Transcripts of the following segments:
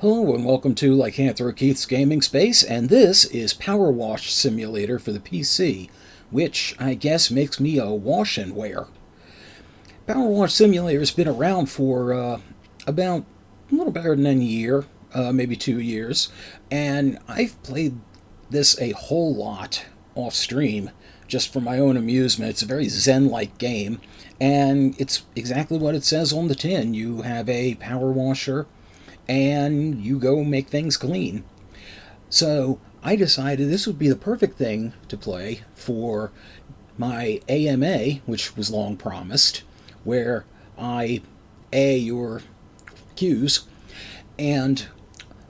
Hello and welcome to Lycanthro Keith's Gaming Space, and this is PowerWash Simulator for the PC, which I guess makes me a wash and wear. PowerWash Simulator has been around for about a little better than a year, maybe 2 years, and I've played this a whole lot off stream just for my own amusement. It's a very zen-like game, and it's exactly what it says on the tin. You have a power washer and you go make things clean. So I decided this would be the perfect thing to play for my AMA, which was long promised, where I A your cues, and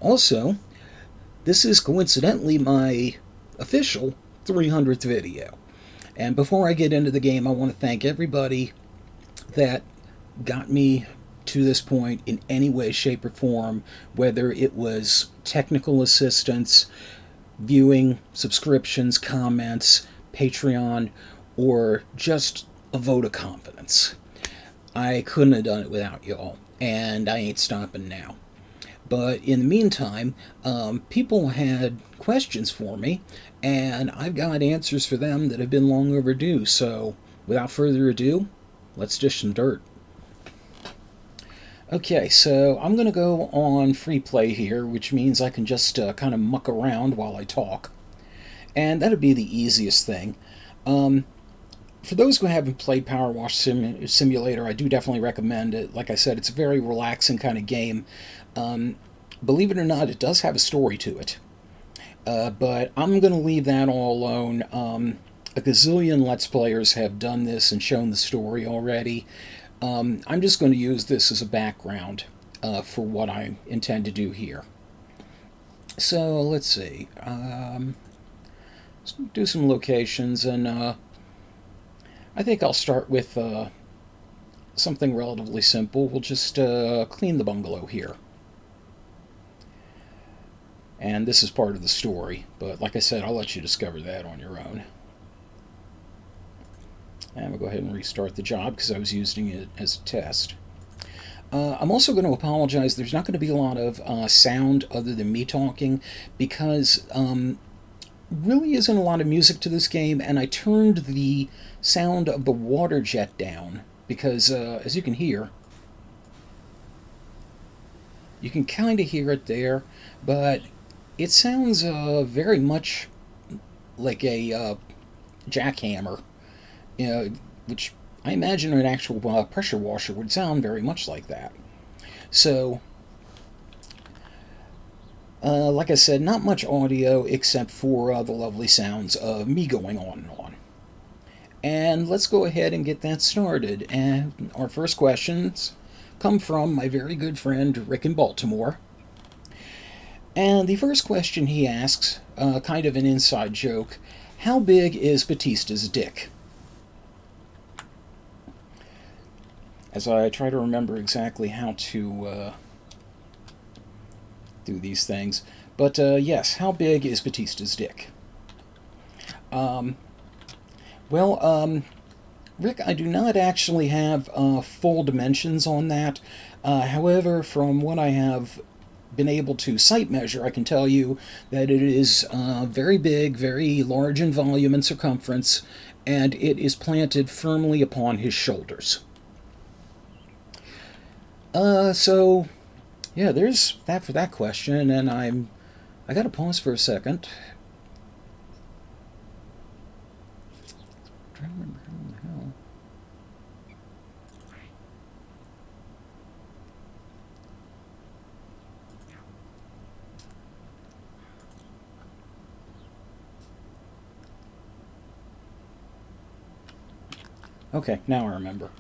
also this is coincidentally my official 300th video. And before I get into the game, I want to thank everybody that got me to this point in any way, shape, or form, whether it was technical assistance, viewing, subscriptions, comments, Patreon, or just a vote of confidence. I couldn't have done it without y'all, and I ain't stopping now. But in the meantime, people had questions for me, and I've got answers for them that have been long overdue. So without further ado, let's dish some dirt. Okay, so I'm going to go on free play here, which means I can just kind of muck around while I talk. And that'd be the easiest thing. For those who haven't played PowerWash Simulator, I do definitely recommend it. Like I said, it's a very relaxing kind of game. Believe it or not, it does have a story to it. But I'm going to leave that all alone. A gazillion Let's Players have done this and shown the story already. I'm just going to use this as a background for what I intend to do here. So let's see. Let's do some locations, and I think I'll start with something relatively simple. We'll just clean the bungalow here. And this is part of the story, but like I said, I'll let you discover that on your own. And we'll go ahead and restart the job because I was using it as a test. I'm also going to apologize. There's not going to be a lot of sound other than me talking because really isn't a lot of music to this game, and I turned the sound of the water jet down because, as you can hear, you can kind of hear it there, but it sounds very much like a jackhammer. Which I imagine an actual pressure washer would sound very much like that. So, like I said, not much audio except for the lovely sounds of me going on and on. And let's go ahead and get that started. And our first questions come from my very good friend Rick in Baltimore. And the first question he asks, kind of an inside joke, how big is Batista's dick? As I try to remember exactly how to do these things. But yes, how big is Batista's dick? Rick, I do not actually have full dimensions on that. However, from what I have been able to sight measure, I can tell you that it is very big, very large in volume and circumference, and it is planted firmly upon his shoulders. So, yeah, there's that for that question, and I gotta pause for a second. I'm trying to remember how in the hell. Okay, now I remember.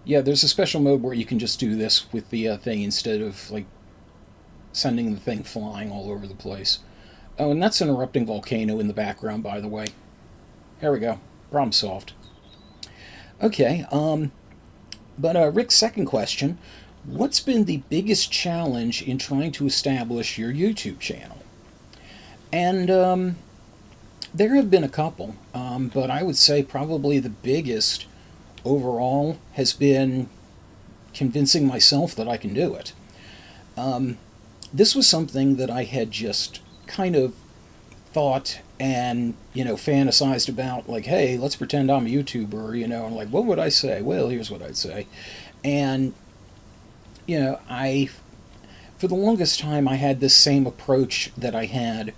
Yeah, there's a special mode where you can just do this with the thing instead of, like, sending the thing flying all over the place. Oh, and that's an erupting volcano in the background, by the way. There we go. Problem solved. Okay, but Rick's second question, what's been the biggest challenge in trying to establish your YouTube channel? And, there have been a couple, but I would say probably the biggest overall has been convincing myself that I can do it. this was something that I had just kind of thought and fantasized about, like, hey, let's pretend I'm a YouTuber, and like, what would I say? Well, here's what I'd say. And I for the longest time I had this same approach that I had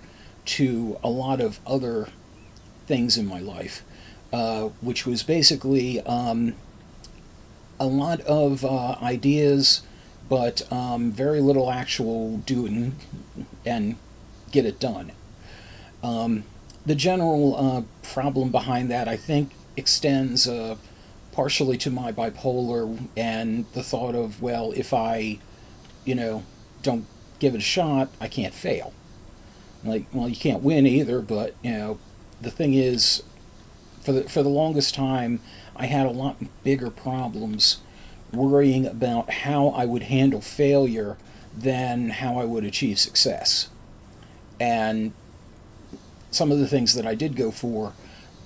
to a lot of other things in my life, which was basically a lot of ideas, but very little actual doing and get it done. The general problem behind that, I think, extends partially to my bipolar and the thought of, well, if I, don't give it a shot, I can't fail. Like, well, you can't win either, but the thing is, for the longest time, I had a lot bigger problems worrying about how I would handle failure than how I would achieve success. And some of the things that I did go for,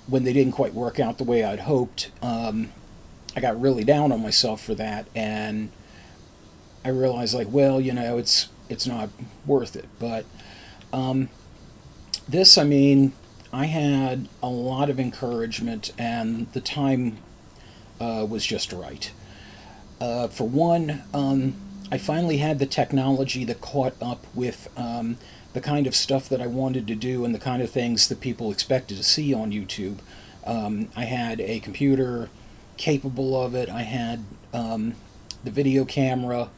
when they didn't quite work out the way I'd hoped, I got really down on myself for that, and I realized, like, well, it's not worth it. But this, I mean, I had a lot of encouragement, and the time was just right. For one, I finally had the technology that caught up with the kind of stuff that I wanted to do and the kind of things that people expected to see on YouTube. I had a computer capable of it. I had the video camera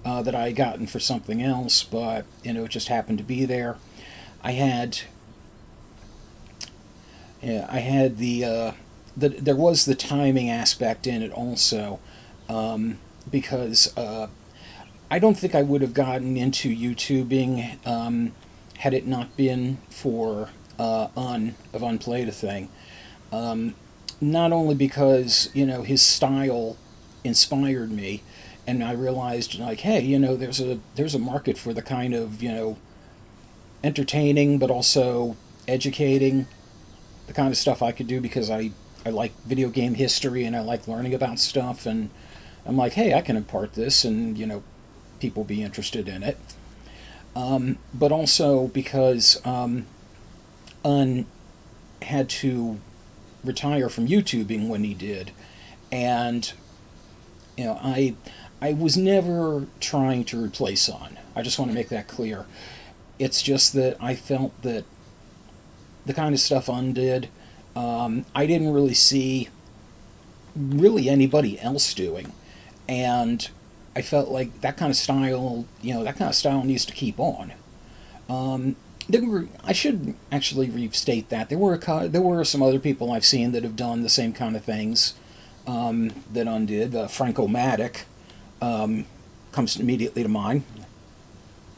that I had gotten for something else, but it just happened to be there. I had, yeah, I had there was the timing aspect in it also, because I don't think I would have gotten into YouTubing had it not been for of Unplayed a Thing. Not only because his style inspired me, and I realized, like, hey, there's a market for the kind of entertaining but also educating, the kind of stuff I could do, because I like video game history and I like learning about stuff, and I'm like, hey, I can impart this, and people be interested in it. But also because Un had to retire from YouTubing when he did, and I was never trying to replace Un. I just want to make that clear. It's just that I felt that the kind of stuff Un did, I didn't really see really anybody else doing, and I felt like that kind of style, needs to keep on. I should actually restate that there were some other people I've seen that have done the same kind of things that Un did. Franco-Matic comes immediately to mind.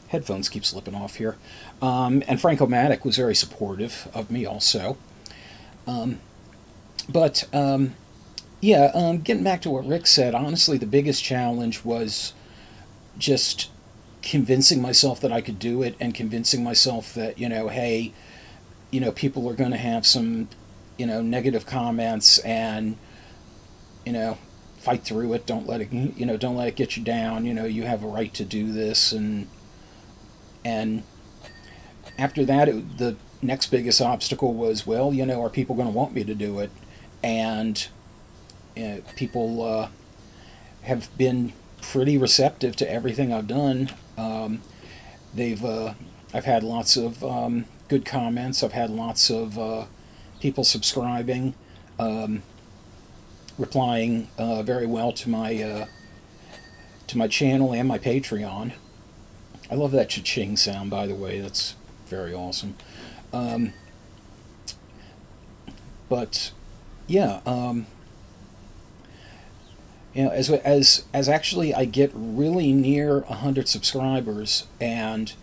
Headphones keep slipping off here. And Franco-Matic was very supportive of me also. But getting back to what Rick said, honestly, the biggest challenge was just convincing myself that I could do it, and convincing myself that, hey, people are going to have some, negative comments, and, fight through it. Don't let it get you down. You have a right to do this. And after that, the next biggest obstacle was, well, are people going to want me to do it? And people have been pretty receptive to everything I've done. I've had lots of good comments. I've had lots of people subscribing, replying very well to my channel and my Patreon. I love that cha-ching sound, by the way. That's very awesome. But yeah, as actually I get really near 100 subscribers, and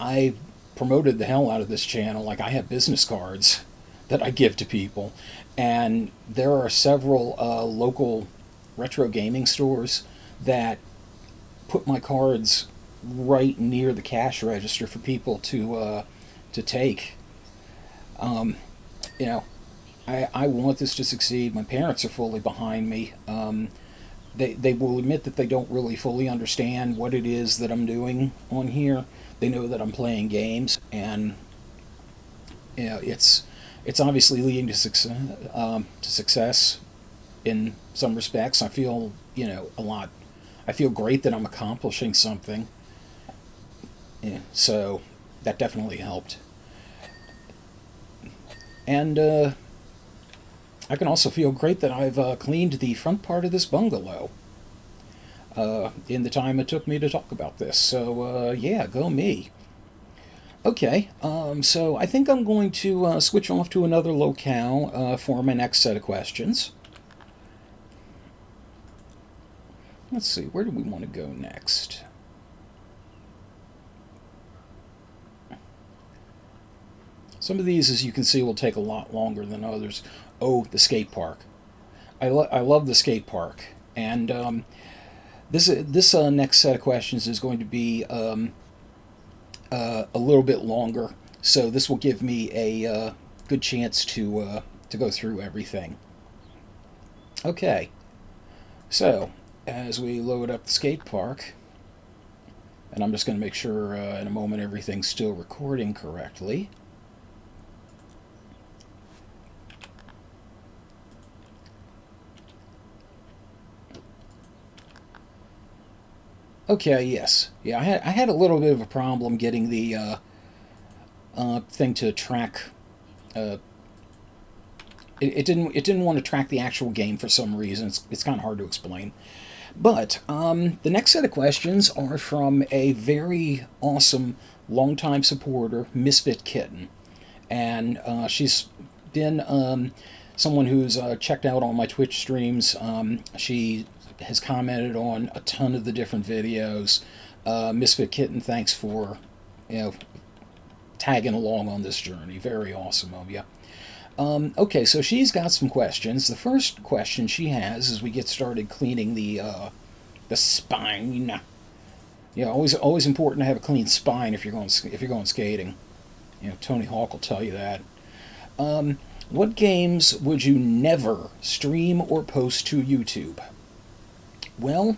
I promoted the hell out of this channel. Like, I have business cards that I give to people, and there are several local retro gaming stores that put my cards right near the cash register for people to take. I want this to succeed. My parents are fully behind me. they will admit that they don't really fully understand what it is that I'm doing on here. They know that I'm playing games, and it's obviously leading to success in some respects. I feel a lot. I feel great that I'm accomplishing something. Yeah, so that definitely helped. And I can also feel great that I've cleaned the front part of this bungalow in the time it took me to talk about this. So, yeah, go me. Okay, so I think I'm going to switch off to another locale for my next set of questions. Let's see, where do we want to go next? Some of these, as you can see, will take a lot longer than others. Oh, the skate park. I love the skate park. And this next set of questions is going to be a little bit longer. So this will give me a good chance to go through everything. Okay, so as we load up the skate park, and I'm just going to make sure in a moment everything's still recording correctly. Okay, yes. Yeah, I had a little bit of a problem getting the thing to track. Uh, it didn't want to track the actual game for some reason. It's kind of hard to explain. But the next set of questions are from a very awesome longtime supporter, Misfit Kitten, and she's been someone who's checked out all my Twitch streams. She has commented on a ton of the different videos. Misfit Kitten, thanks for tagging along on this journey. Very awesome of you. Okay, so she's got some questions. The first question she has as we get started cleaning the spine. Yeah, always important to have a clean spine if you're going skating. Tony Hawk will tell you that. What games would you never stream or post to YouTube? Well,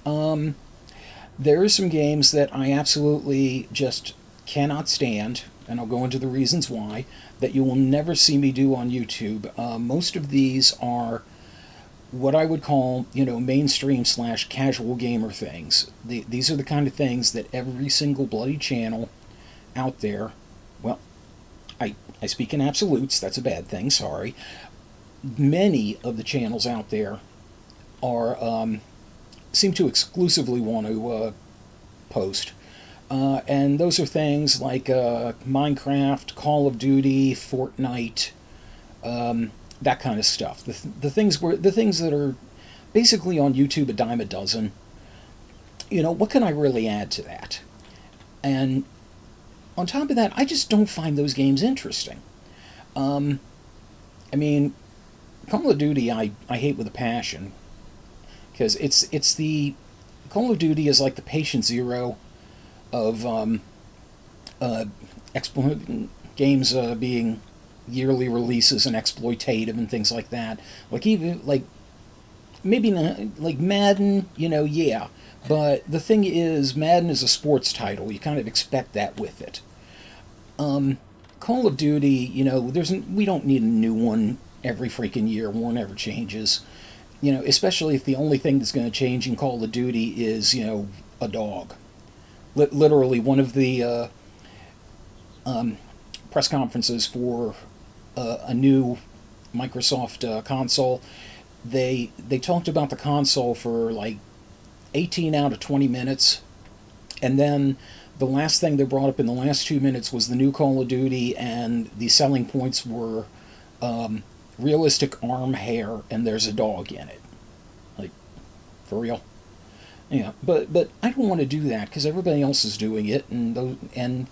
there are some games that I absolutely just cannot stand, and I'll go into the reasons why, that you will never see me do on YouTube. Most of these are what I would call, mainstream / casual gamer things. These are the kind of things that every single bloody channel out there, well, I speak in absolutes, that's a bad thing, sorry. Many of the channels out there are seem to exclusively want to post. And those are things like Minecraft, Call of Duty, Fortnite, that kind of stuff. The things that are basically on YouTube a dime a dozen. What can I really add to that? And on top of that, I just don't find those games interesting. I mean, Call of Duty I hate with a passion, because it's the Call of Duty is like the patient zero of games being yearly releases and exploitative and things like that. Like even like maybe not, like Madden, yeah. But the thing is, Madden is a sports title. You kind of expect that with it. Call of Duty, we don't need a new one every freaking year. War never changes. Especially if the only thing that's going to change in Call of Duty is, a dog. Literally, one of the press conferences for a new Microsoft console, they talked about the console for like 18 out of 20 minutes, and then the last thing they brought up in the last 2 minutes was the new Call of Duty, and the selling points were realistic arm hair, and there's a dog in it. Like, for real? Yeah, but I don't want to do that because everybody else is doing it, and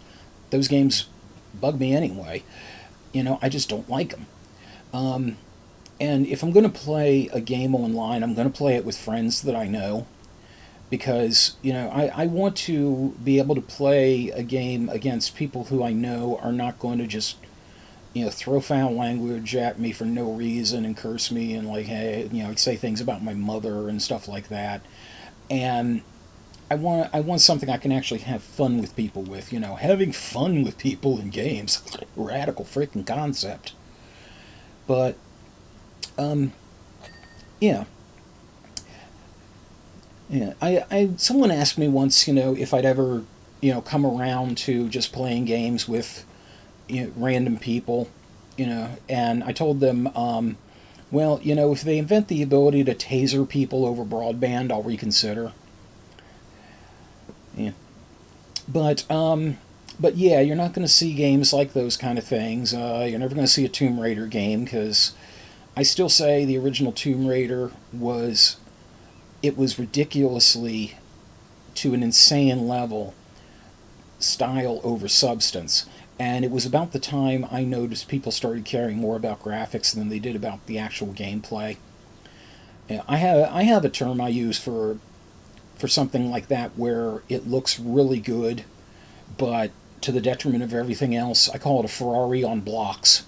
those games bug me anyway. I just don't like them. And if I'm going to play a game online, I'm going to play it with friends that I know, because I want to be able to play a game against people who I know are not going to just throw foul language at me for no reason and curse me and like, hey, say things about my mother and stuff like that. And I want something I can actually have fun with people with. Having fun with people in games, radical freaking concept. But yeah, yeah. I someone asked me once, if I'd ever, come around to just playing games with random people, and I told them, well, if they invent the ability to taser people over broadband, I'll reconsider. Yeah. But yeah, you're not going to see games like those kind of things. You're never going to see a Tomb Raider game because I still say the original Tomb Raider was ridiculously, to an insane level, style over substance. And it was about the time I noticed people started caring more about graphics than they did about the actual gameplay. Yeah, I have a term I use for something like that where it looks really good, but to the detriment of everything else. I call it a Ferrari on blocks.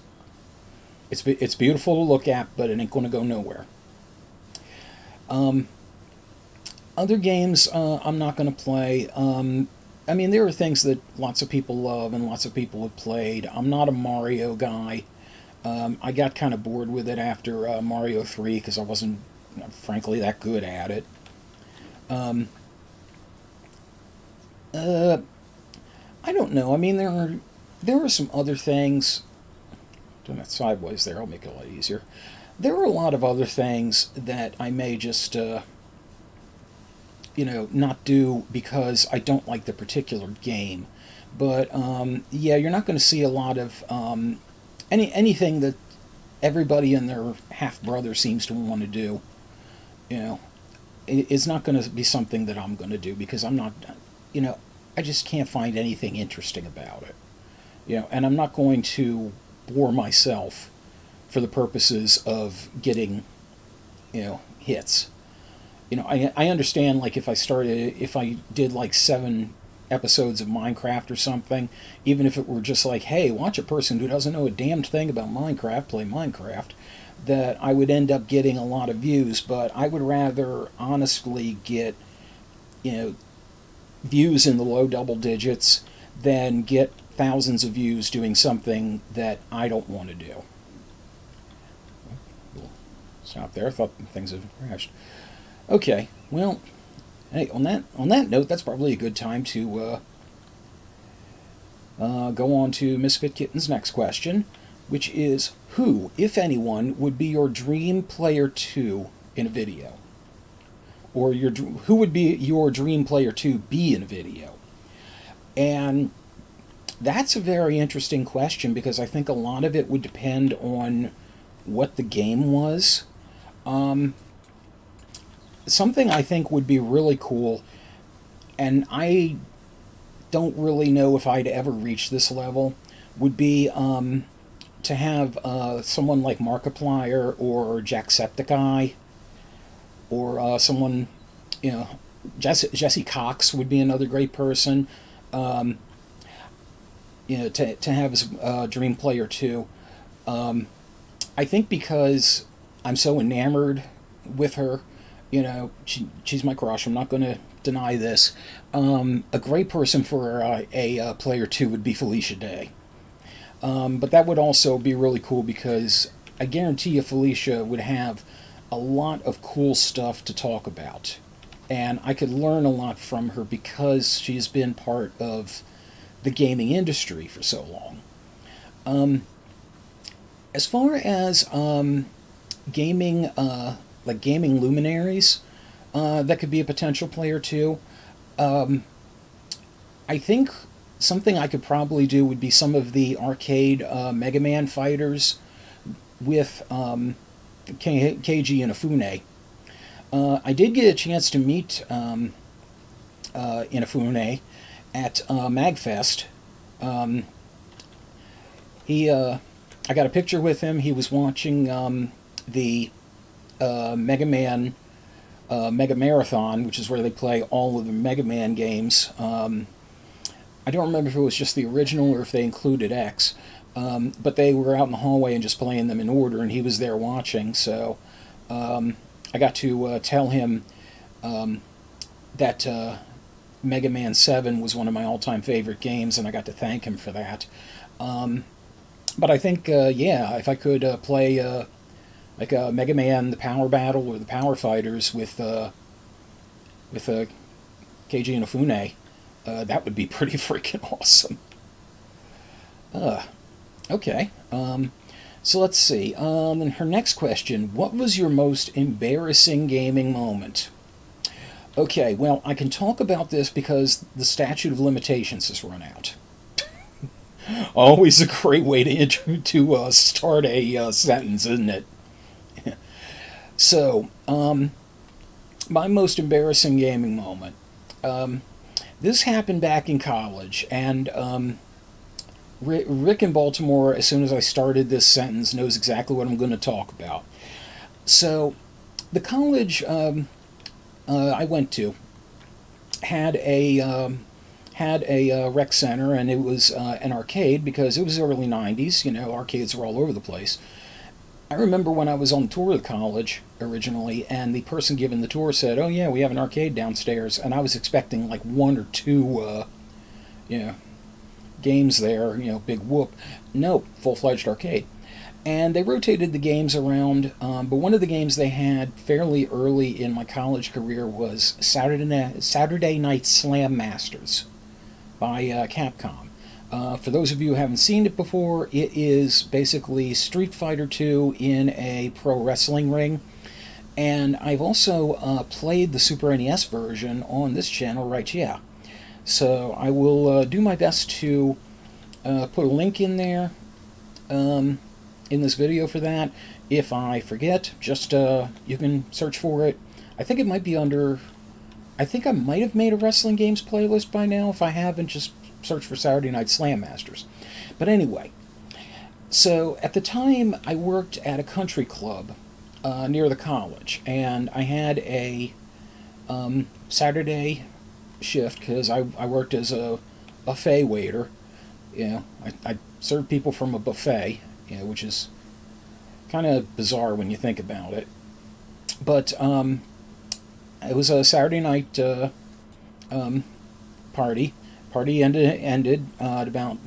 It's beautiful to look at, but it ain't going to go nowhere. Um, Other games I'm not going to play. I mean, there are things that lots of people love and lots of people have played. I'm not a Mario guy. I got kind of bored with it after Mario 3 because I wasn't, frankly, that good at it. Um, uh, I don't know. I mean, there are some other things. Doing that sideways there, I'll make it a lot easier. There are a lot of other things that I may just not do because I don't like the particular game. But yeah, you're not going to see a lot of anything that everybody and their half brother seems to want to do. You know, it's not going to be something that I'm going to do because I'm not. You know, I just can't find anything interesting about it. And I'm not going to bore myself for the purposes of getting hits. I understand, like, if I did like 7 episodes of Minecraft or something, even if it were just like, hey, watch a person who doesn't know a damned thing about Minecraft play Minecraft, that I would end up getting a lot of views. But I would rather honestly get you know views in the low double digits than get thousands of views doing something that I don't want to do. We'll stop there. I thought things had crashed. Okay, well, hey, on that note, that's probably a good time to go on to Misfit Kitten's next question, which is, who, if anyone, would be your dream player 2 in a video? Or who would be your dream player 2 be in a video? And that's a very interesting question because I think a lot of it would depend on what the game was. Um, Something I think would be really cool, and I don't really know if I'd ever reach this level, would be to have someone like Markiplier or Jacksepticeye or someone, you know, Jesse Cox would be another great person. Um, to have as Dream Player 2. I think because I'm so enamored with her, she's my crush. I'm not going to deny this. A great person for a Player 2 would be Felicia Day. But that would also be really cool because I guarantee you Felicia would have a lot of cool stuff to talk about. And I could learn a lot from her because she's been part of the gaming industry for so long. Um, as far as gaming, like gaming luminaries, that could be a potential player too. Um, I think something I could probably do would be some of the arcade Mega Man fighters with Keiji Inafune. I did get a chance to meet Inafune at Magfest. Um, I got a picture with him. He was watching the Mega Man Mega Marathon, which is where they play all of the Mega Man games. I don't remember if it was just the original or if they included X, But they were out in the hallway and just playing them in order, and he was there watching. So I got to tell him that Mega Man 7 was one of my all-time favorite games, and I got to thank him for that. But I think, yeah, if I could play like Mega Man, the Power Battle, or the Power Fighters with Keiji Inafune, that would be pretty freaking awesome. Okay. So let's see. And her next question: what was your most embarrassing gaming moment? Okay, well, I can talk about this because the statute of limitations has run out. Always a great way to start a sentence, isn't it? So, my most embarrassing gaming moment. This happened back in college, and Rick in Baltimore, as soon as I started this sentence, knows exactly what I'm going to talk about. So, the college I went to had a rec center, and it was an arcade because it was early '90s. You know, arcades were all over the place. I remember when I was on the tour of the college originally, and the person giving the tour said, "Oh yeah, we have an arcade downstairs," and I was expecting like one or two, you know, games there. You know, big whoop. Nope, full-fledged arcade. And they rotated the games around, but one of the games they had fairly early in my college career was Saturday Night Slam Masters by Capcom. For those of you who haven't seen it before, it is basically Street Fighter 2 in a pro wrestling ring. And I've also played the Super NES version on this channel, right? Yeah. So I will do my best to put a link in there in this video for that. If I forget, just you can search for it. I think it might be under... I think I might have made a Wrestling Games playlist by now. If I haven't, just search for Saturday Night Slam Masters. But anyway, so at the time I worked at a country club near the college, and I had a Saturday shift because I worked as a buffet waiter. You know, I served people from a buffet, you know, which is kind of bizarre when you think about it. But it was a Saturday night party. Party ended at about...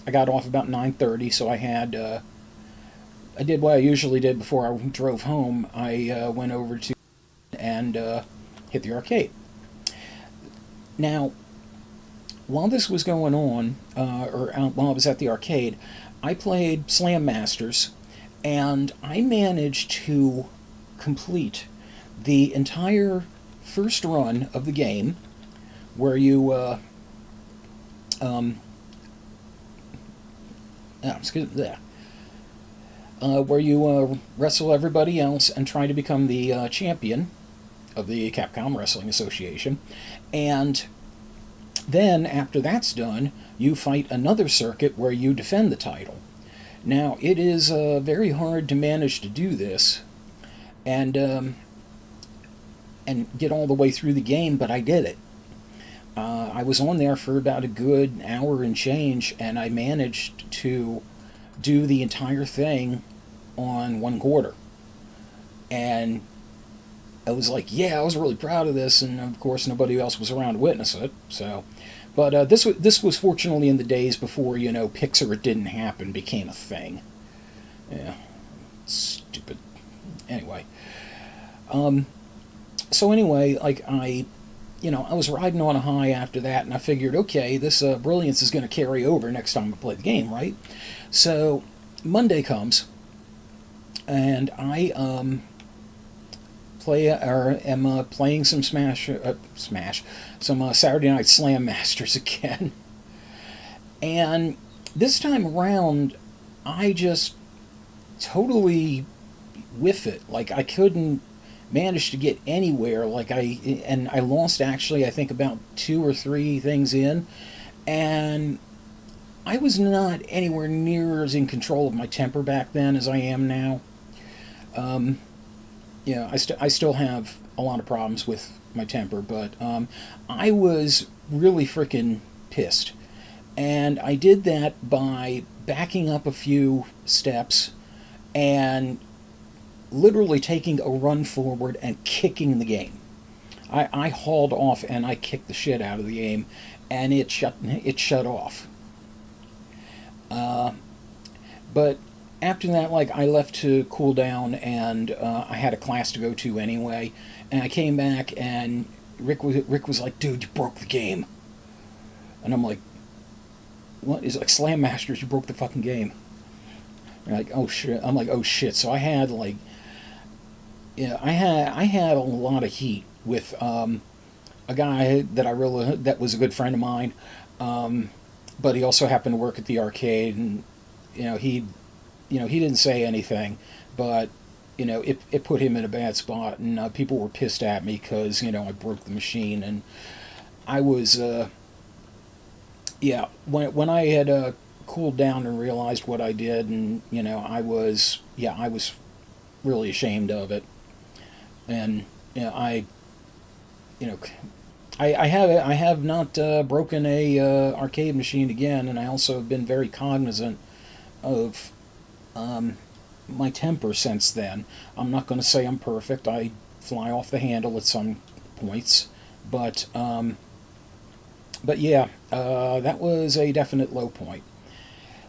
I got off about 9:30, so I had... I did what I usually did before I drove home. I went over to and hit the arcade. Now, while this was going on, while I was at the arcade, I played Slam Masters, and I managed to complete the entire first run of the game, where you where you wrestle everybody else and try to become the champion of the Capcom Wrestling Association. And then, after that's done, you fight another circuit where you defend the title. Now, it is very hard to manage to do this and get all the way through the game, but I did it. I was on there for about a good hour and change, and I managed to do the entire thing on 1/4. And I was like, yeah, I was really proud of this, and of course nobody else was around to witness it. So, but this was fortunately in the days before, you know, Pixar It Didn't Happen became a thing. Yeah, stupid. Anyway, so anyway, like I was riding on a high after that, and I figured, okay, this brilliance is going to carry over next time I play the game, right? So Monday comes, and I am playing some some Saturday Night Slam Masters again, and this time around, I just totally whiff it. Like, I couldn't manage to get anywhere. Like, I lost, actually, I think about 2 or 3 things in, and I was not anywhere near as in control of my temper back then as I am now. Yeah, I still have a lot of problems with my temper, but I was really freaking pissed. And I did that by backing up a few steps and literally taking a run forward and kicking the game. I hauled off and I kicked the shit out of the game, and it shut off. But after that, like, I left to cool down, and I had a class to go to anyway. And I came back, and Rick was like, "Dude, you broke the game." And I'm like, "What?" He's like, "Slam Masters, you broke the fucking game." And like, "Oh shit." I'm like, "Oh shit." So I had like, yeah, I had a lot of heat with a guy that was a good friend of mine, but he also happened to work at the arcade, and you know he he didn't say anything, but it put him in a bad spot, and people were pissed at me because I broke the machine, and I was yeah, when I had cooled down and realized what I did, and I was really ashamed of it, and you know I have not broken a arcade machine again, and I also have been very cognizant of my temper since then. I'm not going to say I'm perfect. I fly off the handle at some points, but yeah, that was a definite low point.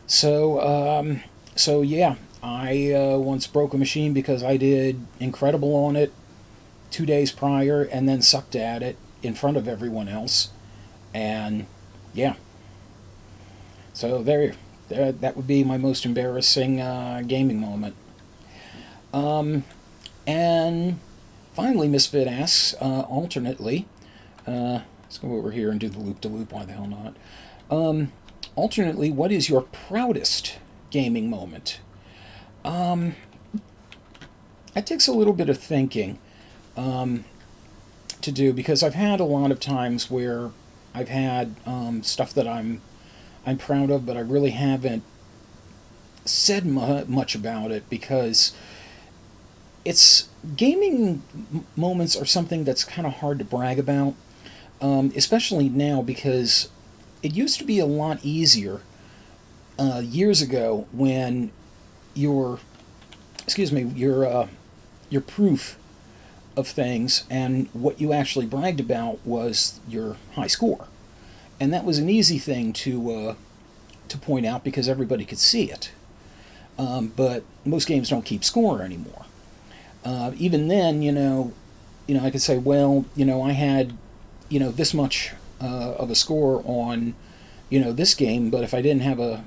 So yeah, I once broke a machine because I did incredible on it 2 days prior, and then sucked at it in front of everyone else, and yeah, so there that would be my most embarrassing gaming moment. And finally, Misfit asks, alternately, let's go over here and do the loop to loop. Why the hell not? Alternately, what is your proudest gaming moment? It takes a little bit of thinking to do, because I've had a lot of times where I've had stuff that I'm proud of, but I really haven't said much about it, because it's gaming moments are something that's kind of hard to brag about, especially now, because it used to be a lot easier years ago, when your your proof of things and what you actually bragged about was your high score, and that was an easy thing to point out because everybody could see it. But most games don't keep score anymore. Even then, I could say, well, I had, this much of a score on, this game, but if I didn't have a,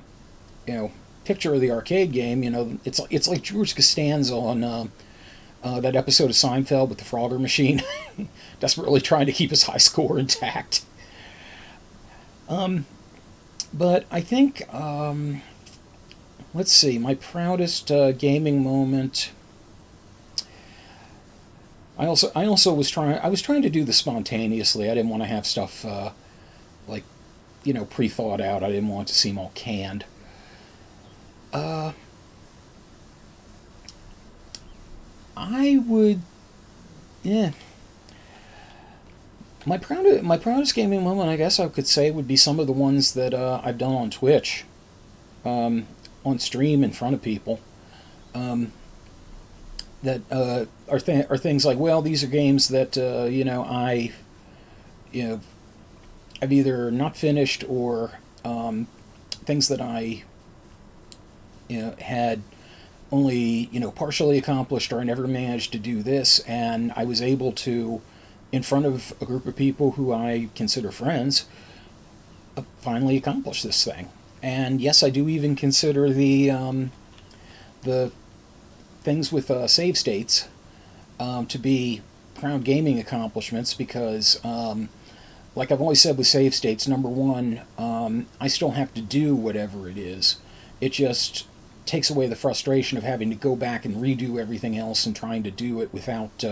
picture of the arcade game, it's like George Costanza on that episode of Seinfeld with the Frogger machine, desperately trying to keep his high score intact. But I think, let's see, my proudest gaming moment. I also was trying to do this spontaneously. I didn't want to have stuff like pre-thought out. I didn't want it to seem all canned. I would, yeah. My proudest gaming moment, I guess I could say, would be some of the ones that I've done on Twitch, on stream in front of people. That are things like, well, these are games that you know I've either not finished, or things that I had only partially accomplished, or I never managed to do this, and I was able to, in front of a group of people who I consider friends, finally accomplish this thing. And yes, I do even consider the things with save states to be proud gaming accomplishments, because like I've always said with save states, number one, I still have to do whatever it is. It just takes away the frustration of having to go back and redo everything else and trying to do it without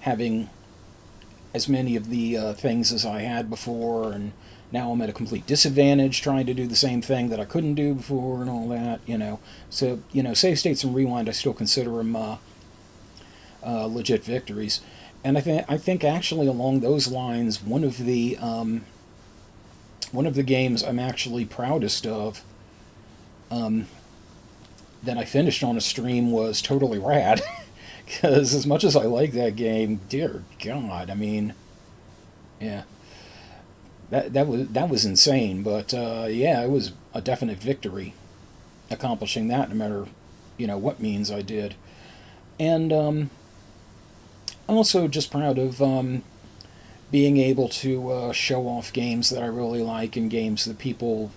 having as many of the things as I had before, and now I'm at a complete disadvantage trying to do the same thing that I couldn't do before and all that, So, save states and rewind, I still consider them legit victories. And I think actually along those lines, one of the games I'm actually proudest of that I finished on a stream was totally rad. Because as much as I like that game, dear God, I mean, yeah, that was insane. But yeah, it was a definite victory accomplishing that, no matter what means I did. And I'm also just proud of being able to show off games that I really like and games that people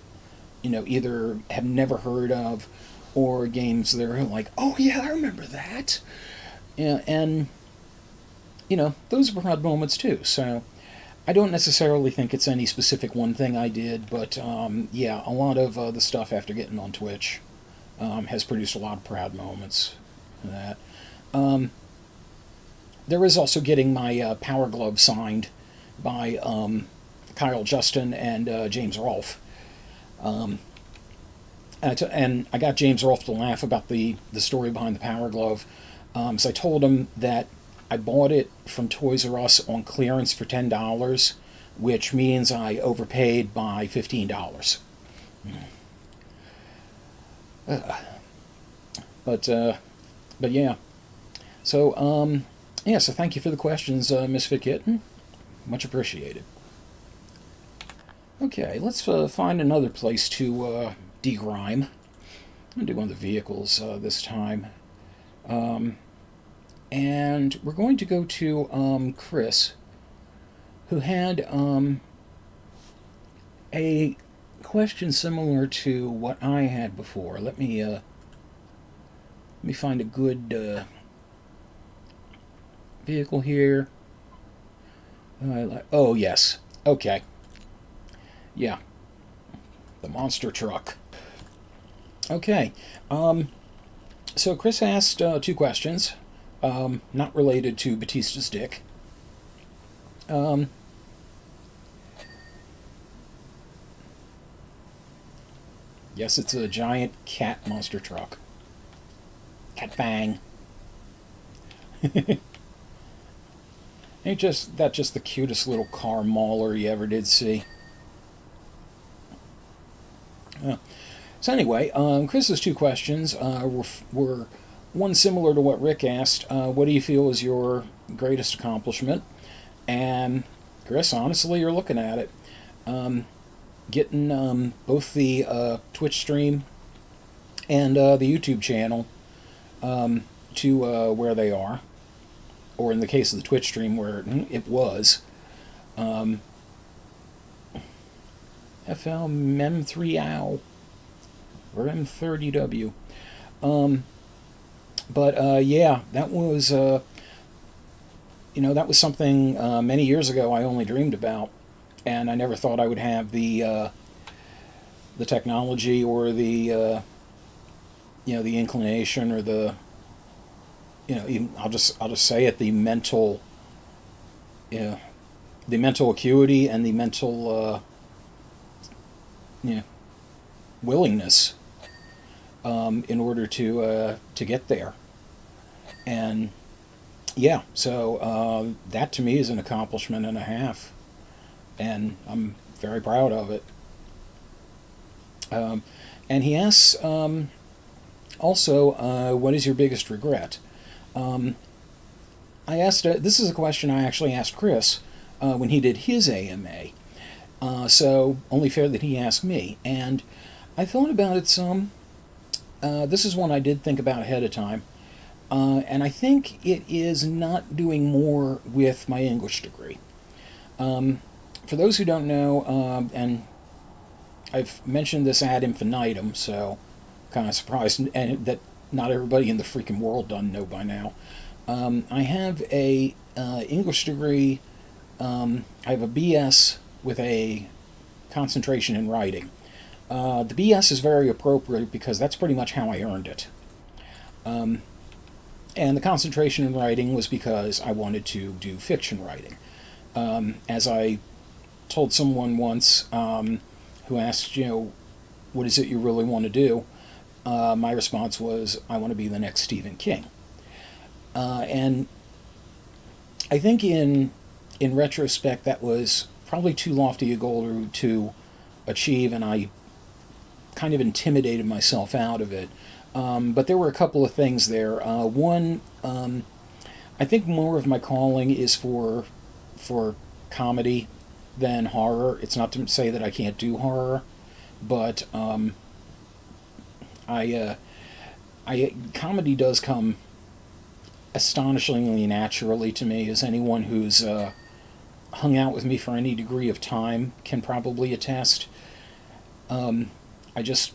either have never heard of or games that are like, oh yeah, I remember that. Yeah, and those are proud moments too. So I don't necessarily think it's any specific one thing I did, but yeah, a lot of the stuff after getting on Twitch has produced a lot of proud moments. That there is also getting my Power Glove signed by Kyle Justin and James Rolfe. And I got James Rolfe to laugh about the story behind the Power Glove. So I told him that I bought it from Toys R Us on clearance for $10, which means I overpaid by $15. But yeah. So yeah. So thank you for the questions, Misfit Kitten. Much appreciated. Okay, let's find another place to degrime. I'm going to do one of the vehicles this time. And we're going to go to Chris, who had a question similar to what I had before. Let me find a good vehicle here. Oh, yes. Okay. Yeah. The monster truck. Okay. So Chris asked two questions, not related to Batista's dick. Yes, it's a giant cat monster truck. Cat bang. Ain't that just the cutest little car mauler you ever did see? So anyway, Chris's two questions were one similar to what Rick asked. What do you feel is your greatest accomplishment? And Chris, honestly, you're looking at it. Getting both the Twitch stream and the YouTube channel to where they are. Or in the case of the Twitch stream, where it was. FL Mem3OW or M30W. But yeah, that was that was something many years ago I only dreamed about, and I never thought I would have the technology or the the inclination or the even, I'll just say it, the mental acuity and the mental willingness in order to get there. And yeah, so that to me is an accomplishment and a half, and I'm very proud of it. And he asks also, what is your biggest regret? I asked, this is a question I actually asked Chris when he did his AMA. So only fair that he asked me. And I thought about it some. This is one I did think about ahead of time. And I think it is not doing more with my English degree. For those who don't know, and I've mentioned this ad infinitum, so kind of surprised and that not everybody in the freaking world doesn't know by now. I have a English degree. I have a BS with a concentration in writing. The BS is very appropriate because that's pretty much how I earned it. And the concentration in writing was because I wanted to do fiction writing. As I told someone once who asked, what is it you really want to do? My response was, I want to be the next Stephen King. And I think in retrospect, that was probably too lofty a goal to achieve, and I kind of intimidated myself out of it. But there were a couple of things there. One, I think more of my calling is for comedy than horror. It's not to say that I can't do horror, but I comedy does come astonishingly naturally to me, as anyone who's hung out with me for any degree of time can probably attest. I just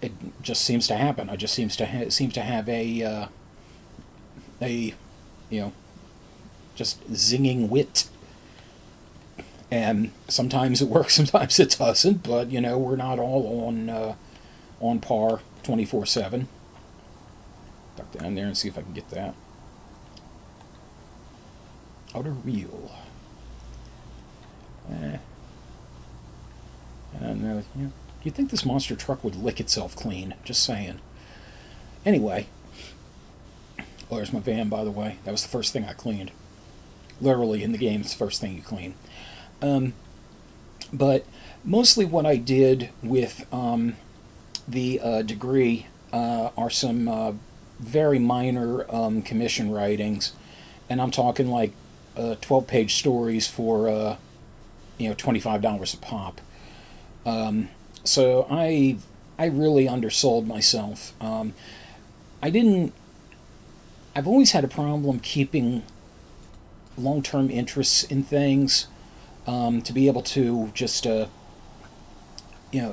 it just seems to happen. I just seem to have a just zinging wit, and sometimes it works, sometimes it doesn't. But we're not all on par 24/7. Duck down there and see if I can get that. Outer wheel. And you'd think this monster truck would lick itself clean. Just saying. Anyway. Oh, there's my van, by the way. That was the first thing I cleaned. Literally, in the game, it's the first thing you clean. But mostly what I did with the degree are some very minor commission writings. And I'm talking like 12-page stories for $25 a pop. So I really undersold myself. I've always had a problem keeping long-term interests in things, to be able to just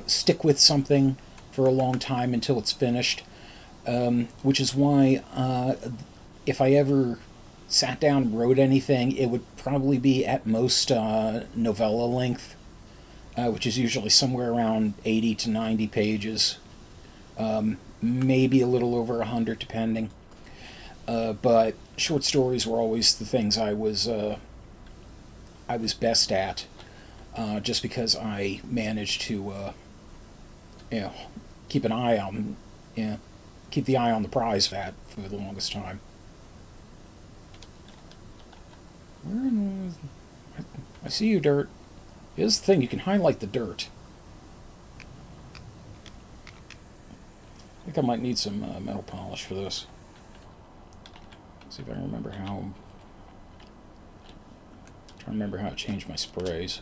stick with something for a long time until it's finished, which is why if I ever sat down and wrote anything, it would probably be at most novella length, which is usually somewhere around 80 to 90 pages, maybe a little over 100 depending. But short stories were always the things I was best at, just because I managed to keep an eye on keep the eye on the prize vat for the longest time. I see you, dirt. Here's the thing, you can highlight the dirt. I think I might need some metal polish for this. See if I can remember how. I'm trying to remember how to change my sprays.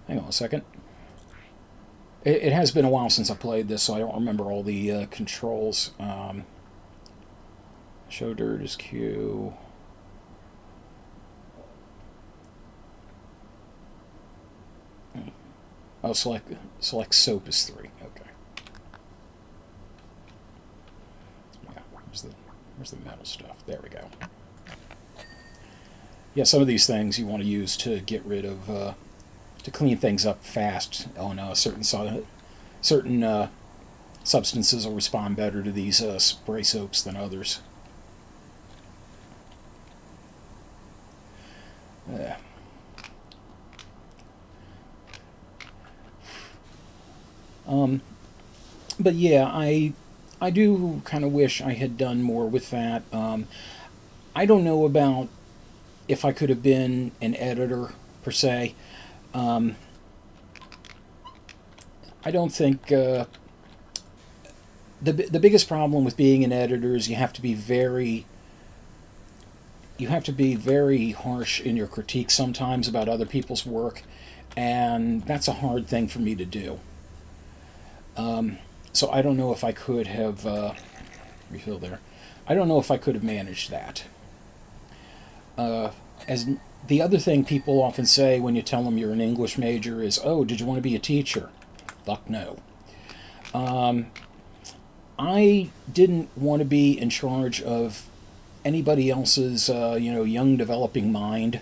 Hang on a second. It has been a while since I played this, so I don't remember all the controls. Show dirt is Q. Oh, select soap is 3. Okay. Yeah, where's the metal stuff? There we go. Yeah, some of these things you want to use to get rid of, to clean things up fast on certain substances will respond better to these spray soaps than others. Yeah. But yeah, I do kind of wish I had done more with that. I don't know about if I could have been an editor per se. I don't think the biggest problem with being an editor is you have to be very harsh in your critique sometimes about other people's work, and that's a hard thing for me to do. So I don't know if I could have refill there. I don't know if I could have managed that. As the other thing people often say when you tell them you're an English major is, "Oh, did you want to be a teacher?" Fuck no. I didn't want to be in charge of anybody else's, young developing mind.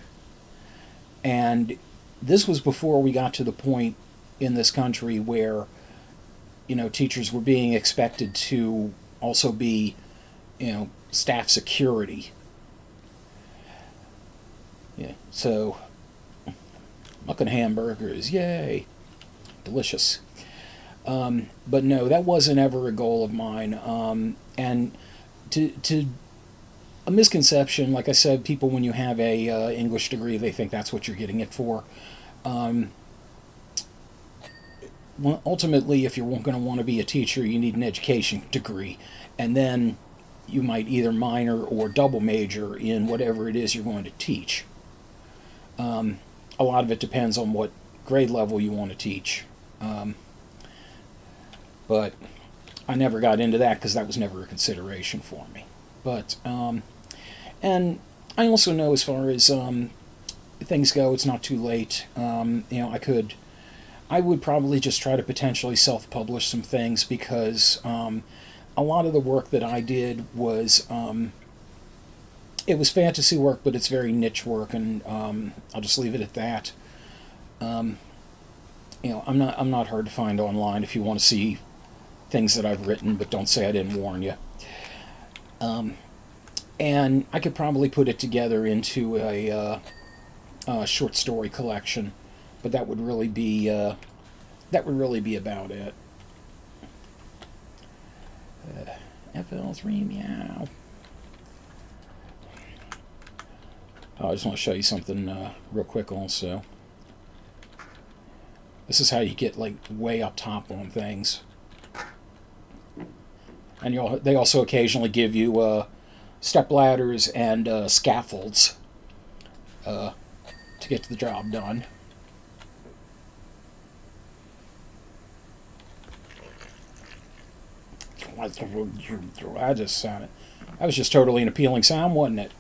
And this was before we got to the point in this country where, teachers were being expected to also be, staff security. Yeah, so, mucking hamburgers, yay, delicious. But no, that wasn't ever a goal of mine. And to a misconception, like I said, people when you have a English degree, they think that's what you're getting it for. ultimately, if you're going to want to be a teacher, you need an education degree, and then you might either minor or double major in whatever it is you're going to teach. A lot of it depends on what grade level you want to teach. But I never got into that because that was never a consideration for me. But, and I also know as far as things go, it's not too late. I would probably just try to potentially self-publish some things because a lot of the work that I did was it was fantasy work, but it's very niche work, and I'll just leave it at that. I'm not hard to find online if you want to see things that I've written, but don't say I didn't warn you. And I could probably put it together into a short story collection, but that would really be about it. FL3 meow. I just want to show you something real quick also. This is how you get like way up top on things. And they also occasionally give you step ladders and scaffolds to get the job done. That was just totally an appealing sound, wasn't it?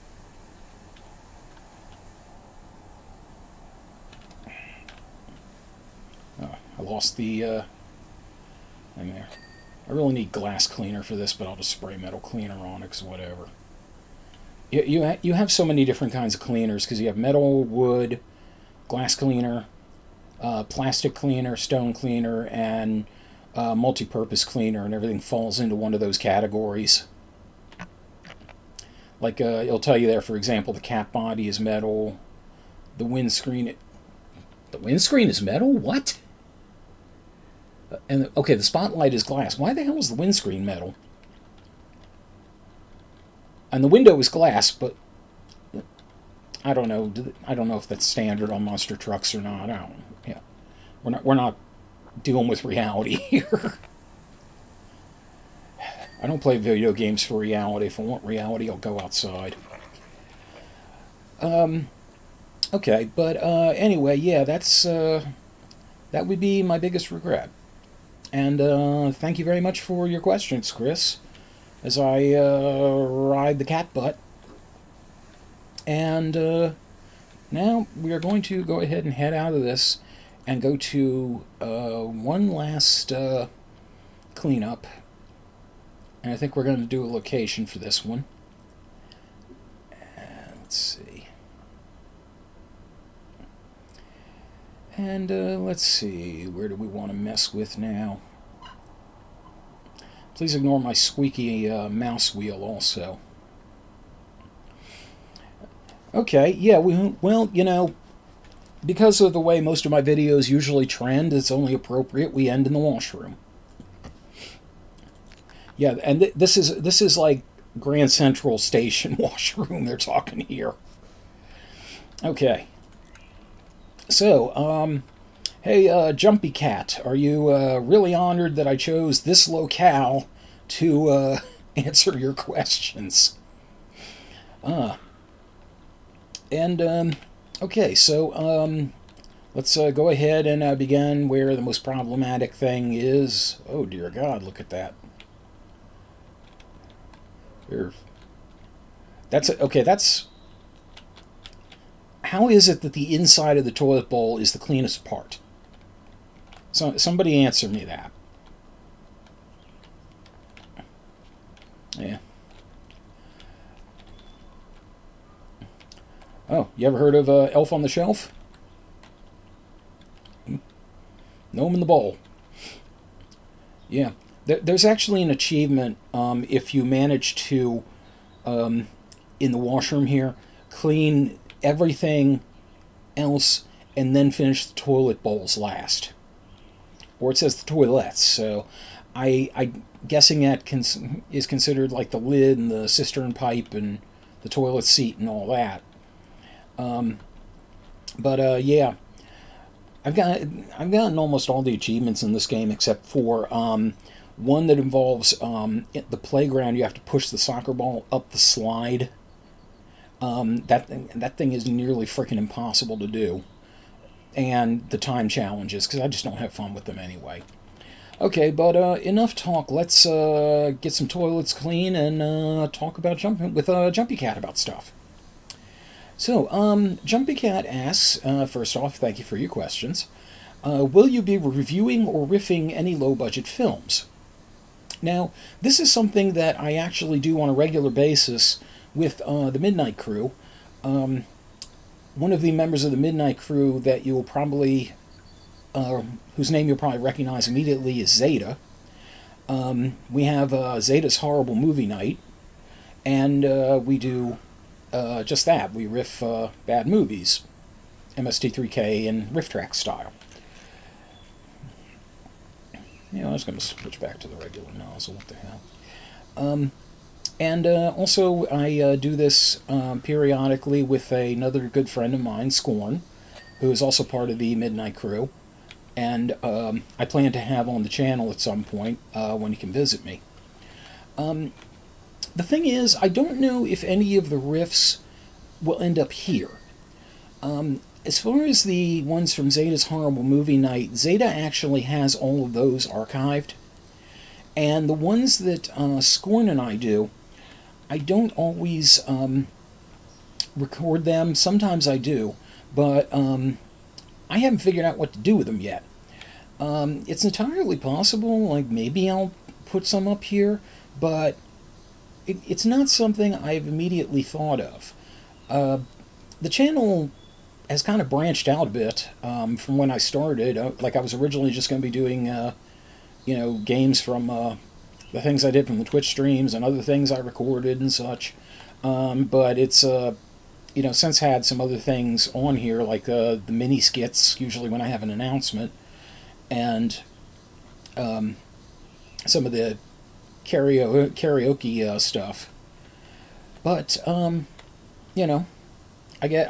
I lost the thing there. I really need glass cleaner for this, but I'll just spray metal cleaner on it, because whatever. You have so many different kinds of cleaners, because you have metal, wood, glass cleaner, plastic cleaner, stone cleaner, and multi-purpose cleaner, and everything falls into one of those categories. Like it'll tell you there, for example, the cap body is metal, the windscreen. The windscreen is metal? What? And okay, the spotlight is glass. Why the hell is the windscreen metal? And the window is glass, but I don't know. I don't know if that's standard on monster trucks or not. I don't. Yeah, we're not dealing with reality here. I don't play video games for reality. If I want reality, I'll go outside. Okay, but anyway, yeah, that would be my biggest regret. And thank you very much for your questions, Chris, as I ride the cat butt. And now we are going to go ahead and head out of this and go to one last cleanup. And I think we're going to do a location for this one. And let's see. And let's see, where do we want to mess with now? Please ignore my squeaky mouse wheel also. Okay, yeah, well, because of the way most of my videos usually trend, it's only appropriate we end in the washroom. Yeah, and this is like Grand Central Station washroom they're talking here. Okay. So, hey, Jumpy Cat, are you really honored that I chose this locale to answer your questions? Okay, so let's go ahead and begin where the most problematic thing is. Oh, dear God, look at that. That's... How is it that the inside of the toilet bowl is the cleanest part? So somebody answer me that. Yeah. Oh, you ever heard of Elf on the Shelf? Gnome in the bowl. Yeah. There's actually an achievement if you manage to, in the washroom here, clean everything else and then finish the toilet bowls last. Or it says the toilets, so I'm guessing that is considered like the lid and the cistern pipe and the toilet seat and all that. Yeah. I've got I've gotten almost all the achievements in this game except for one that involves the playground. You have to push the soccer ball up the slide. That thing is nearly freaking impossible to do, and the time challenges because I just don't have fun with them anyway. Okay, but enough talk. Let's get some toilets clean and talk about jumping with Jumpy Cat about stuff. So, Jumpy Cat asks, first off, thank you for your questions. Will you be reviewing or riffing any low budget films? Now, this is something that I actually do on a regular basis with the Midnight Crew. One of the members of the Midnight Crew that you'll probably, whose name you'll probably recognize immediately is Zeta. We have Zeta's Horrible Movie Night, and we do just that. We riff bad movies, MST3K and riff track style. I was going to switch back to the regular nozzle. What the hell? And also, I do this periodically with another good friend of mine, Scorn, who is also part of the Midnight Crew. And I plan to have on the channel at some point when he can visit me. The thing is, I don't know if any of the riffs will end up here. As far as the ones from Zeta's Horrible Movie Night, Zeta actually has all of those archived. And the ones that Scorn and I do, I don't always record them. Sometimes I do, but I haven't figured out what to do with them yet. It's entirely possible, like maybe I'll put some up here, but it's not something I've immediately thought of. The channel has kind of branched out a bit from when I started. Like I was originally just going to be doing, games from the things I did from the Twitch streams and other things I recorded and such. But it's, since had some other things on here, like the mini skits, usually when I have an announcement, and some of the karaoke stuff. But, I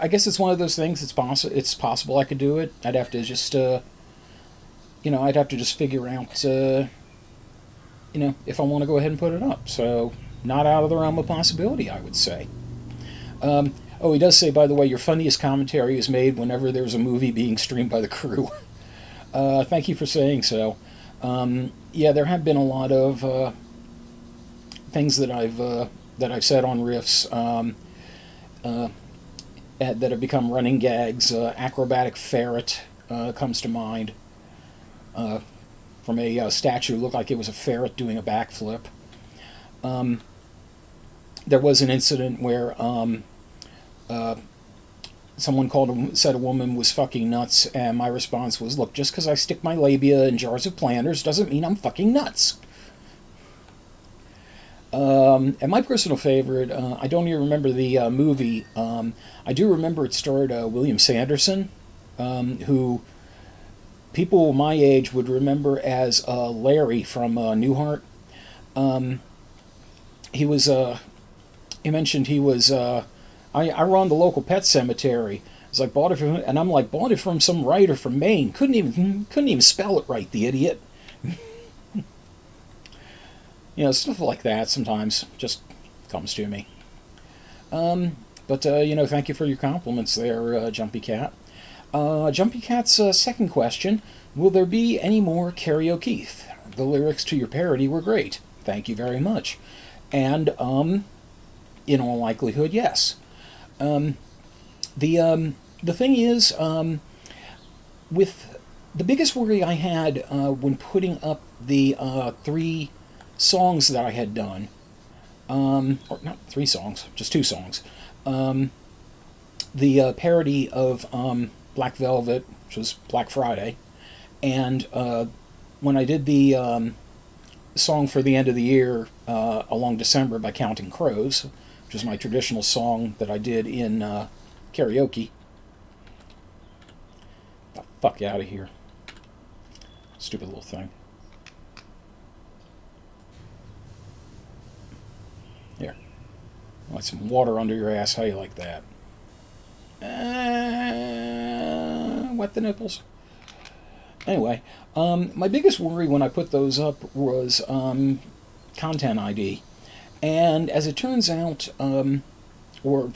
guess it's one of those things. It's possible I could do it. I'd have to just, I'd have to just figure out, if I want to go ahead and put it up. So, not out of the realm of possibility, I would say. He does say, by the way, your funniest commentary is made whenever there's a movie being streamed by the crew. Thank you for saying so. There have been a lot of things that I've said on riffs that have become running gags. Acrobatic ferret comes to mind. From a statue, looked like it was a ferret doing a backflip. There was an incident where someone said a woman was fucking nuts, and my response was, look, just because I stick my labia in jars of planters doesn't mean I'm fucking nuts. And my personal favorite, I don't even remember the movie. I do remember it starred William Sanderson, who people my age would remember as Larry from Newhart. He mentioned he was, I run the local pet cemetery. It's like, bought it from some writer from Maine. Couldn't even spell it right, the idiot. Stuff like that sometimes just comes to me. But thank you for your compliments there, Jumpy Cat. Jumpy Cat's second question, will there be any more karaoke? The lyrics to your parody were great. Thank you very much. And, in all likelihood, yes. The thing is, with the biggest worry I had when putting up the 3 songs that I had done, or not 3 songs, just 2 songs, the parody of Black Velvet, which was Black Friday, and when I did the song for the end of the year, Along December by Counting Crows, which is my traditional song that I did in karaoke. Get the fuck out of here. Stupid little thing. Here. Want some water under your ass. How you like that? Wet the nipples. Anyway, my biggest worry when I put those up was content ID. And as it turns out, or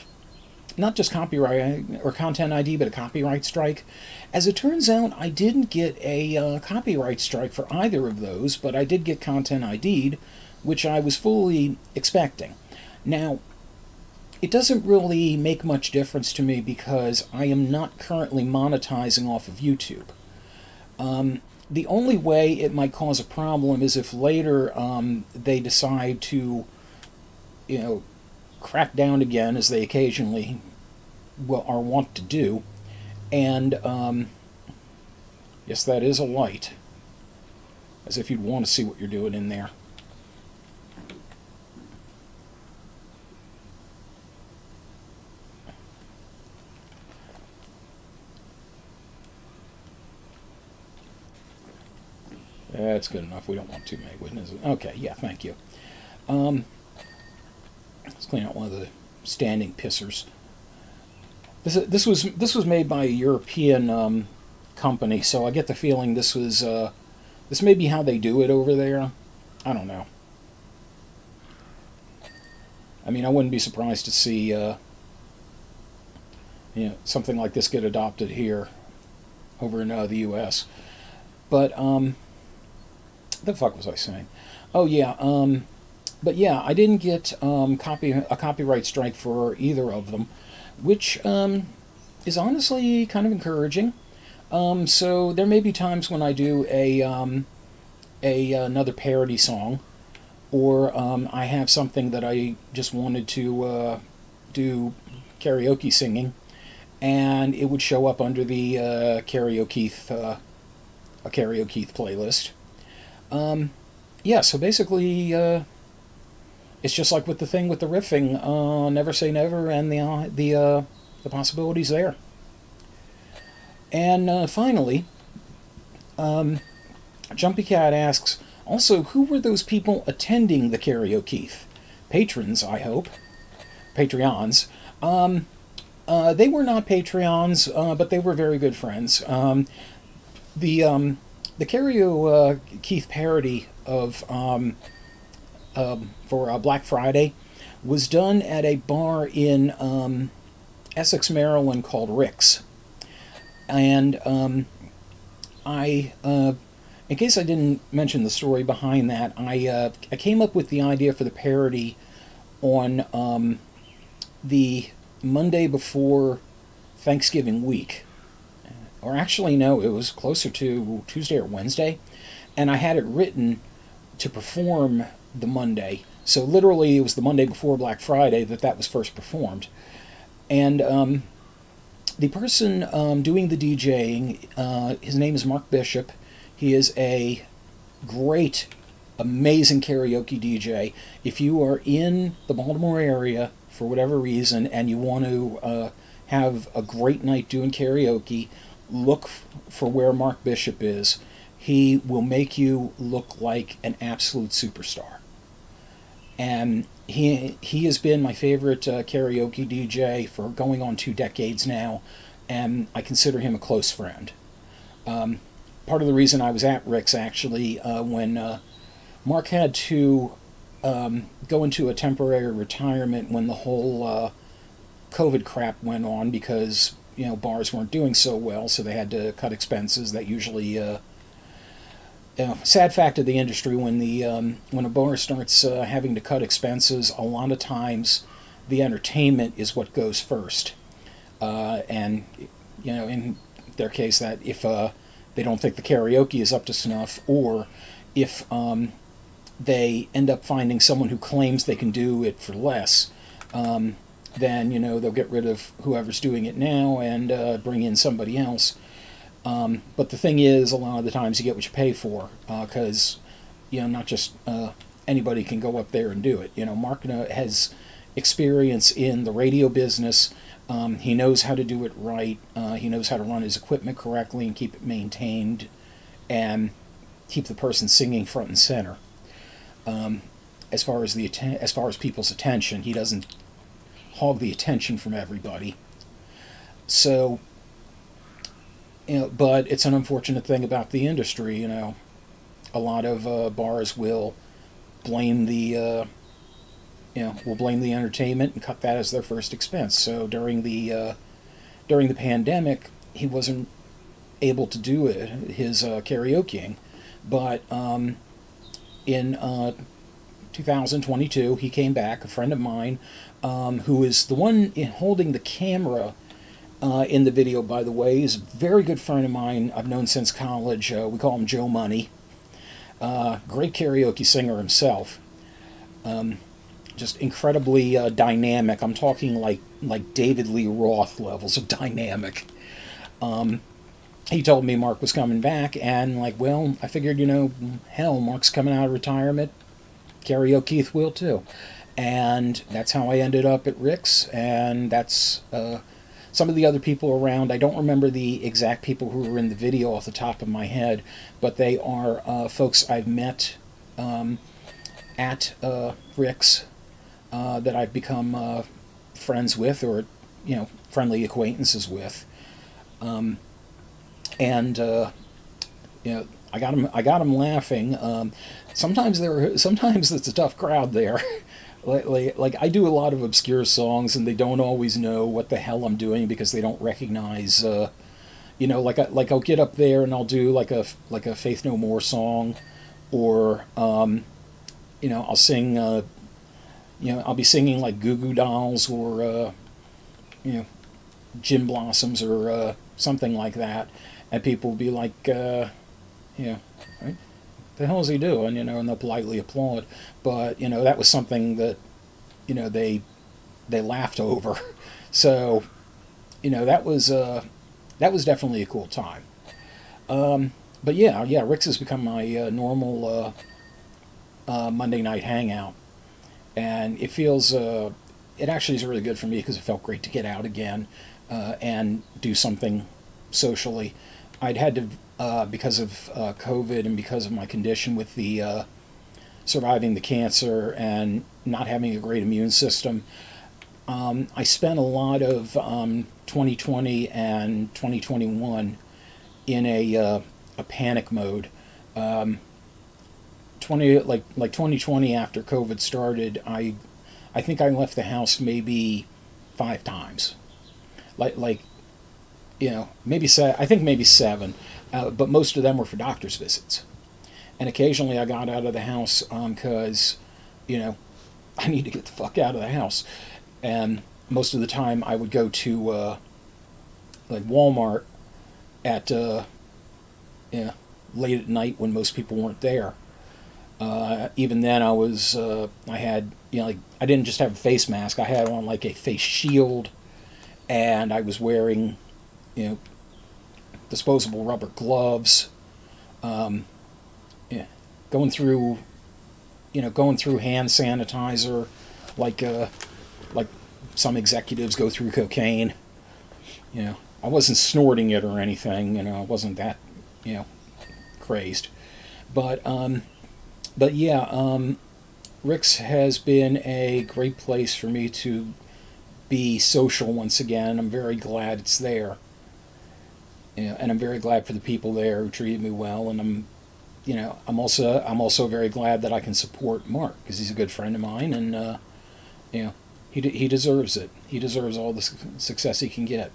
not just copyright or content ID, but a copyright strike. As it turns out, I didn't get a copyright strike for either of those, but I did get content ID'd, which I was fully expecting. Now, it doesn't really make much difference to me because I am not currently monetizing off of YouTube. The only way it might cause a problem is if later they decide to, you know, crack down again, as they occasionally are wont to do. And yes, that is a light, as if you'd want to see what you're doing in there. That's good enough. We don't want too many witnesses. Okay, yeah, thank you. Let's clean out one of the standing pissers. This was made by a European company, so I get the feeling this may be how they do it over there. I don't know. I mean, I wouldn't be surprised to see something like this get adopted here over in the U.S. But the fuck was I saying? Oh yeah. But yeah, I didn't get a copyright strike for either of them, which is honestly kind of encouraging. So there may be times when I do a another parody song, or I have something that I just wanted to do karaoke singing, and it would show up under the karaoke playlist. Yeah, so basically, it's just like with the thing with the riffing, never say never, and the possibilities there. And finally, Jumpy Cat asks, also, who were those people attending the karaoke? Patrons, I hope. Patreons. They were not Patreons, but they were very good friends. The karaoke parody of for Black Friday was done at a bar in Essex, Maryland called Rick's. And I, in case I didn't mention the story behind that, I came up with the idea for the parody on the Monday before Thanksgiving week. Or actually, no, it was closer to Tuesday or Wednesday. And I had it written to perform the Monday. So literally, it was the Monday before Black Friday that was first performed. And the person doing the DJing, his name is Mark Bishop. He is a great, amazing karaoke DJ. If you are in the Baltimore area for whatever reason and you want to have a great night doing karaoke, look for where Mark Bishop is. He will make you look like an absolute superstar. And he has been my favorite karaoke DJ for going on 2 decades now, and I consider him a close friend. Part of the reason I was at Rick's, actually, when Mark had to go into a temporary retirement when the whole COVID crap went on, because bars weren't doing so well, so they had to cut expenses. That usually sad fact of the industry, when a bar starts having to cut expenses, a lot of times the entertainment is what goes first. And in their case, that if they don't think the karaoke is up to snuff, or if they end up finding someone who claims they can do it for less, then they'll get rid of whoever's doing it now and bring in somebody else. But the thing is, a lot of the times you get what you pay for, because not just anybody can go up there and do it. Mark has experience in the radio business. He knows how to do it right. He knows how to run his equipment correctly and keep it maintained, and keep the person singing front and center. As far as people's attention, he doesn't hog the attention from everybody. So But it's an unfortunate thing about the industry. A lot of bars will blame the entertainment and cut that as their first expense. So during the pandemic, he wasn't able to do it, his karaokeing, but in 2022 he came back. A friend of mine, who is the one holding the camera in the video, by the way, is a very good friend of mine I've known since college. We call him Joe Money. Great karaoke singer himself. Just incredibly dynamic. I'm talking like David Lee Roth levels of dynamic. He told me Mark was coming back, and well, I figured, hell, Mark's coming out of retirement. Karaoke Keith will too. And that's how I ended up at Rick's, and that's some of the other people around. I don't remember the exact people who were in the video off the top of my head, but they are folks I've met at Rick's that I've become friends with, or friendly acquaintances with. And I got them laughing. Sometimes it's a tough crowd there. like I do a lot of obscure songs, and they don't always know what the hell I'm doing because they don't recognize. I'll get up there and I'll do like a Faith No More song, or I'll sing. I'll be singing like Goo Goo Dolls, or Gin Blossoms, or something like that, and people will be like, right? The hell is he doing? And they'll politely applaud. But that was something that they laughed over. So that was definitely a cool time. But yeah, Rick's has become my normal Monday night hangout, and it feels it actually is really good for me because it felt great to get out again and do something socially. I'd had to, because of COVID and because of my condition with the surviving the cancer and not having a great immune system, I spent a lot of 2020 and 2021 in a panic mode. 2020, after COVID started, I think I left the house maybe 5 times. Maybe I think maybe 7, but most of them were for doctor's visits. And occasionally I got out of the house because, I need to get the fuck out of the house. And most of the time I would go to Walmart at late at night when most people weren't there. Even then I had, I didn't just have a face mask. I had on like a face shield, and I was wearing disposable rubber gloves, going through hand sanitizer, like some executives go through cocaine. I wasn't snorting it or anything. I wasn't that, crazed, but yeah, Rick's has been a great place for me to be social once again. I'm very glad it's there. And I'm very glad for the people there who treated me well, and I'm also very glad that I can support Mark because he's a good friend of mine, and he deserves it. He deserves all the success he can get.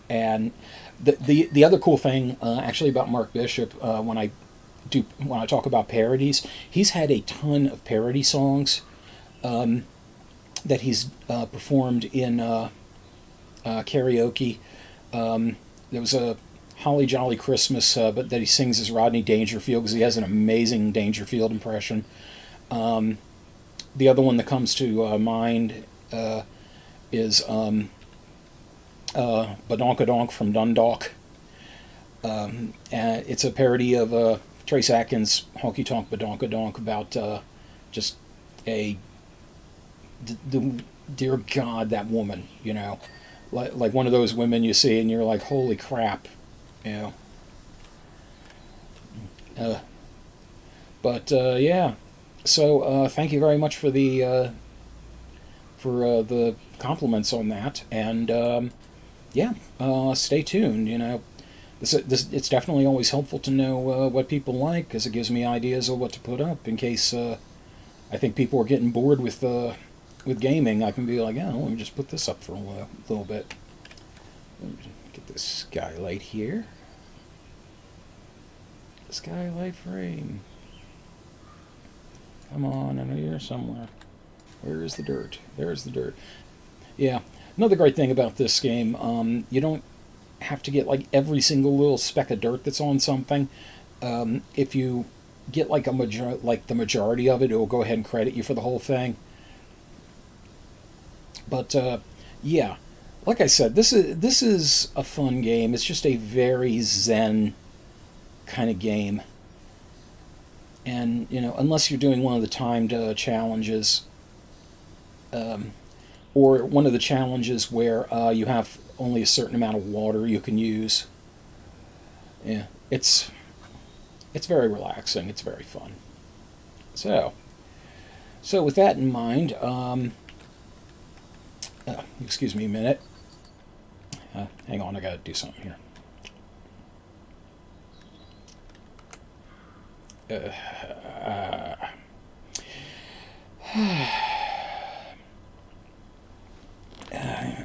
And the other cool thing actually about Mark Bishop, when I talk about parodies, he's had a ton of parody songs that he's performed in karaoke. There was a Holly Jolly Christmas, but that he sings as Rodney Dangerfield because he has an amazing Dangerfield impression. The other one that comes to mind is Badonkadonk from Dundalk. And it's a parody of Trace Atkins' Honky Tonk Badonkadonk about just dear God, that woman, like one of those women you see and you're like, holy crap, But yeah, so thank you very much for the compliments on that, and yeah, stay tuned. It's definitely always helpful to know what people like, because it gives me ideas of what to put up in case I think people are getting bored with gaming. I can be like, oh, let me just put this up for a little bit. Let me get this skylight here. Skylight frame. Come on, I know you're somewhere. Where is the dirt? There's the dirt. Yeah, another great thing about this game, you don't have to get like every single little speck of dirt that's on something. If you get like the majority of it, it will go ahead and credit you for the whole thing. But yeah, like I said, this is a fun game. It's just a very zen kind of game. And unless you're doing one of the timed challenges, or one of the challenges where you have only a certain amount of water you can use, yeah, it's very relaxing. It's very fun. So with that in mind, excuse me a minute. Hang on, I gotta do something here. A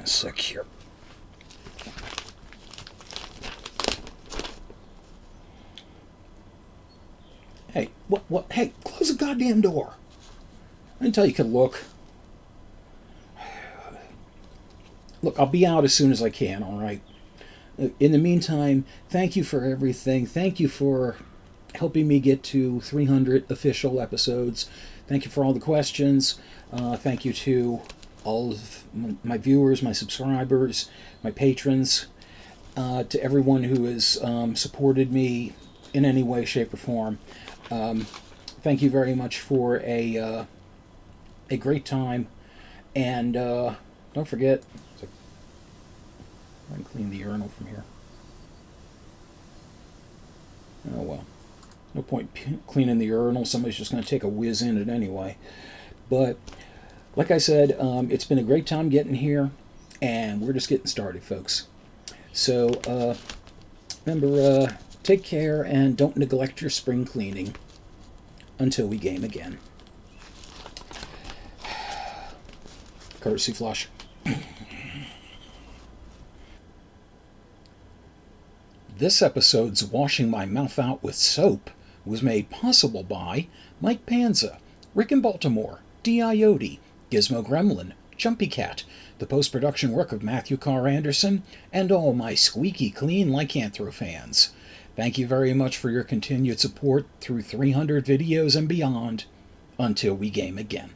sec here. Hey, what? Hey, close the goddamn door. I didn't tell you could look. Look, I'll be out as soon as I can, alright? In the meantime, thank you for everything. Thank you for helping me get to 300 official episodes. Thank you for all the questions. Thank you to all of my viewers, my subscribers, my patrons, to everyone who has supported me in any way, shape, or form. Thank you very much for a great time. And don't forget, I can clean the urinal from here. Oh well. No point cleaning the urinal. Somebody's just going to take a whiz in it anyway. But like I said, it's been a great time getting here, and we're just getting started, folks. So remember, take care and don't neglect your spring cleaning until we game again. Courtesy flush. This episode's Washing My Mouth Out with Soap was made possible by Mike Panza, Rick in Baltimore, Diote, Gizmo Gremlin, Jumpy Cat, the post-production work of Matthew Carr Anderson, and all my squeaky clean Lycanthro fans. Thank you very much for your continued support through 300 videos and beyond. Until we game again.